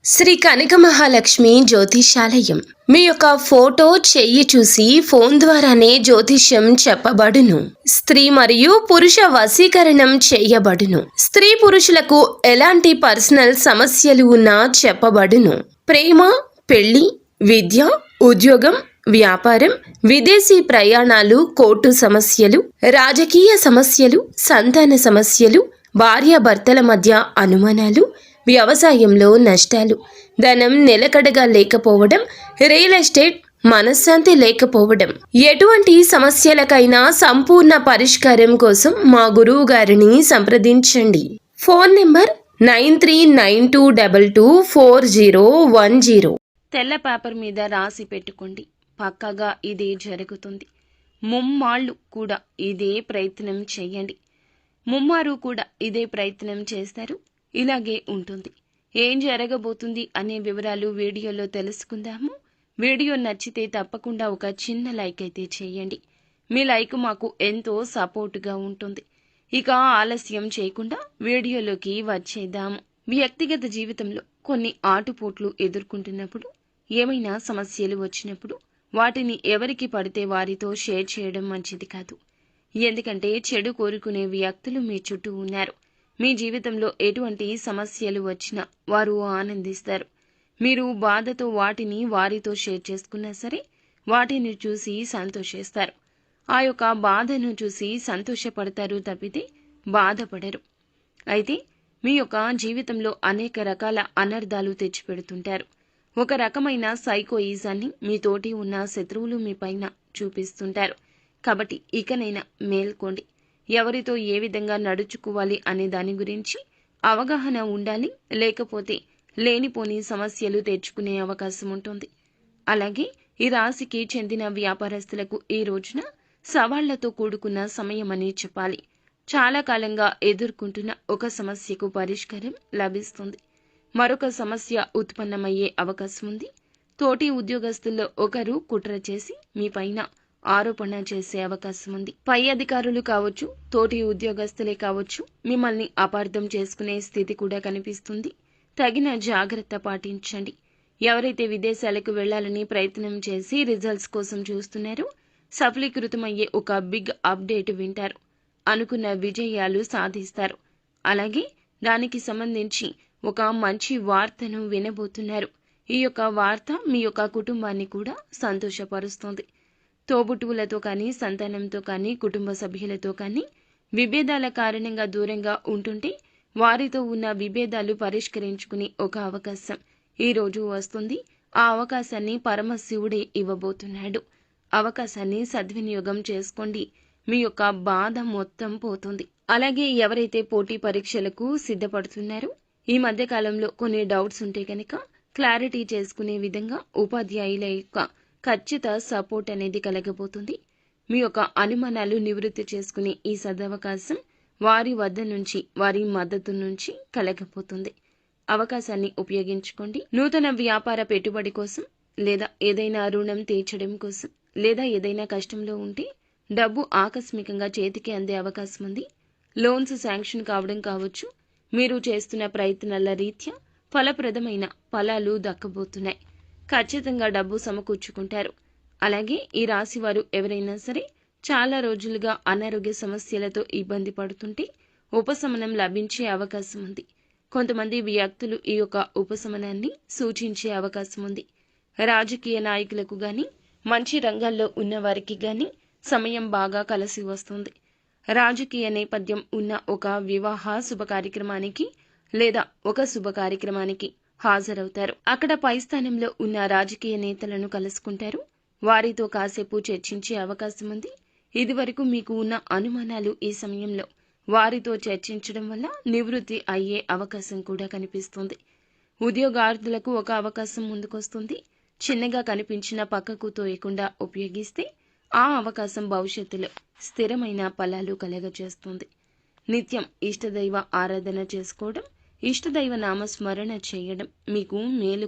శ్రీ కనక మహాలక్ష్మి జ్యోతిషాలయం మీ యొక్క ఫోటో చెయ్యి చూసి ఫోన్ ద్వారానే జ్యోతిష్యం చెప్పబడును. స్త్రీ మరియు పురుష వశీకరణం చేయబడును. స్త్రీ పురుషులకు ఎలాంటి పర్సనల్ సమస్యలు ఉన్నా చెప్పబడును. ప్రేమ, పెళ్లి, విద్య, ఉద్యోగం, వ్యాపారం, విదేశీ ప్రయాణాలు, కోర్టు సమస్యలు, రాజకీయ సమస్యలు, సంతాన సమస్యలు, భార్యాభర్తల మధ్య అనుమానాలు, వ్యవసాయంలో నష్టాలు, ధనం నిలకడగా లేకపోవడం, రియల్ ఎస్టేట్, మనశ్శాంతి లేకపోవడం, ఎటువంటి సమస్యలకైనా సంపూర్ణ పరిష్కారం కోసం మా గురువు గారిని సంప్రదించండి. Phone number 9392224010. తెల్ల పేపర్ మీద రాసి పెట్టుకోండి. పక్కగా ఇదే జరుగుతుంది. ముమ్మాళ్ళు కూడా ఇదే ప్రయత్నం చేయండి. ముమ్మారు కూడా ఇదే ప్రయత్నం చేస్తారు. ఇలాగే ఉంటుంది. ఏం జరగబోతుంది అనే వివరాలు వీడియోలో తెలుసుకుందాము. వీడియో నచ్చితే తప్పకుండా ఒక చిన్న లైక్ అయితే చేయండి. మీ లైక్ మాకు ఎంతో సపోర్టుగా ఉంటుంది. ఇక ఆలస్యం చేయకుండా వీడియోలోకి వచ్చేద్దాము. వ్యక్తిగత జీవితంలో కొన్ని ఆటుపోట్లు ఎదుర్కొంటున్నప్పుడు, ఏమైనా సమస్యలు వచ్చినప్పుడు వాటిని ఎవరికి పడితే వారితో షేర్ చేయడం మంచిది కాదు. ఎందుకంటే చెడు కోరుకునే వ్యక్తులు మీ చుట్టూ ఉన్నారు. మీ జీవితంలో ఎటువంటి సమస్యలు వచ్చినా వారు ఆనందిస్తారు. మీరు బాధతో వాటిని వారితో షేర్ చేసుకున్నా సరే వాటిని చూసి సంతోషిస్తారు. ఆ యొక్క బాధను చూసి సంతోషపడతారు తప్పితే బాధపడరు. అయితే మీ యొక్క జీవితంలో అనేక రకాల అనర్థాలు తెచ్చిపెడుతుంటారు. ఒక రకమైన సైకోయిజాన్ని మీ తోటి ఉన్న శత్రువులు మీ పైన చూపిస్తుంటారు. కాబట్టి ఇకనైనా మేల్కోండి. ఎవరితో ఏ విధంగా నడుచుకోవాలి అనే దాని గురించి అవగాహన ఉండాలి. లేకపోతే లేనిపోని సమస్యలు తెచ్చుకునే అవకాశం ఉంటుంది. అలాగే ఈ రాశికి చెందిన వ్యాపారస్తులకు ఈ రోజున సవాళ్లతో కూడుకున్న సమయం అని చెప్పాలి. చాలా కాలంగా ఎదుర్కొంటున్న ఒక సమస్యకు పరిష్కారం లభిస్తుంది. మరొక సమస్య ఉత్పన్నమయ్యే అవకాశం ఉంది. తోటి ఉద్యోగస్తుల్లో ఒకరు కుట్ర చేసి మీ పైన ఆరోపణ చేసే అవకాశం ఉంది. పై అధికారులు కావచ్చు, తోటి ఉద్యోగస్తులే కావచ్చు, మిమ్మల్ని అపార్థం చేసుకునే స్థితి కూడా కనిపిస్తుంది. తగిన జాగ్రత్త పాటించండి. ఎవరైతే విదేశాలకు వెళ్లాలని ప్రయత్నం చేసి రిజల్ట్స్ కోసం చూస్తున్నారో సఫలీకృతమయ్యే ఒక బిగ్ అప్డేట్ వింటారు. అనుకున్న విజయాలు సాధిస్తారు. అలాగే దానికి సంబంధించి ఒక మంచి వార్తను వినబోతున్నారు. ఈ యొక్క వార్త మీ యొక్క కుటుంబాన్ని కూడా సంతోషపరుస్తుంది. తోబుట్టువులతో కానీ, సంతానంతో కానీ, కుటుంబ సభ్యులతో కానీ విభేదాల కారణంగా దూరంగా ఉంటుంటే వారితో ఉన్న విభేదాలు పరిష్కరించుకునే ఒక అవకాశం ఈ రోజు వస్తుంది. ఆ అవకాశాన్ని పరమశివుడే ఇవ్వబోతున్నాడు. అవకాశాన్ని సద్వినియోగం చేసుకోండి. మీ యొక్క బాధ మొత్తం పోతుంది. అలాగే ఎవరైతే పోటీ పరీక్షలకు సిద్ధపడుతున్నారో ఈ మధ్య కాలంలో కొన్ని డౌట్స్ ఉంటే కనుక క్లారిటీ చేసుకునే విధంగా ఉపాధ్యాయుల యొక్క ఖచ్చిత సపోర్ట్ అనేది కలగబోతుంది. మీ యొక్క అనుమానాలు నివృత్తి చేసుకునే ఈ సదవకాశం వారి వద్ద నుంచి, వారి మద్దతు నుంచి కలగబోతుంది. అవకాశాన్ని ఉపయోగించుకోండి. నూతన వ్యాపార పెట్టుబడి కోసం, లేదా ఏదైనా రుణం తీర్చడం కోసం, లేదా ఏదైనా కష్టంలో ఉంటే డబ్బు ఆకస్మికంగా చేతికి అందే అవకాశం ఉంది. లోన్స్ శాంక్షన్ కావడం కావచ్చు. మీరు చేస్తున్న ప్రయత్నాల రీత్యా ఫలప్రదమైన ఫలాలు దక్కబోతున్నాయి. ఖచ్చితంగా డబ్బు సమకూర్చుకుంటారు. అలాగే ఈ రాశి వారు ఎవరైనా సరే చాలా రోజులుగా అనారోగ్య సమస్యలతో ఇబ్బంది పడుతుంటే ఉపశమనం లభించే అవకాశం ఉంది. కొంతమంది వ్యక్తులు ఈ యొక్క ఉపశమనాన్ని సూచించే అవకాశం ఉంది. రాజకీయ నాయకులకు గాని, మంచి రంగాల్లో ఉన్న వారికి గాని సమయం బాగా కలిసి వస్తుంది. రాజకీయ నేపథ్యం ఉన్న ఒక వివాహ శుభ కార్యక్రమానికి లేదా ఒక శుభ కార్యక్రమానికి హాజరవుతారు. అక్కడ పై స్థానంలో ఉన్న రాజకీయ నేతలను కలుసుకుంటారు. వారితో కాసేపు చర్చించే అవకాశం ఉంది. ఇదివరకు మీకు ఉన్న అనుమానాలు ఈ సమయంలో వారితో చర్చించడం వల్ల నివృత్తి అయ్యే అవకాశం కూడా కనిపిస్తుంది. ఉద్యోగార్థులకు ఒక అవకాశం ముందుకొస్తుంది. చిన్నగా కనిపించిన పక్కకు తోయకుండా ఉపయోగిస్తే ఆ అవకాశం భవిష్యత్తులో స్థిరమైన ఫలాలు కలగజేస్తుంది. నిత్యం ఇష్టదైవ ఆరాధన చేసుకోవడం, ఇష్టదైవ నామస్మరణ చేయడం మీకు మేలు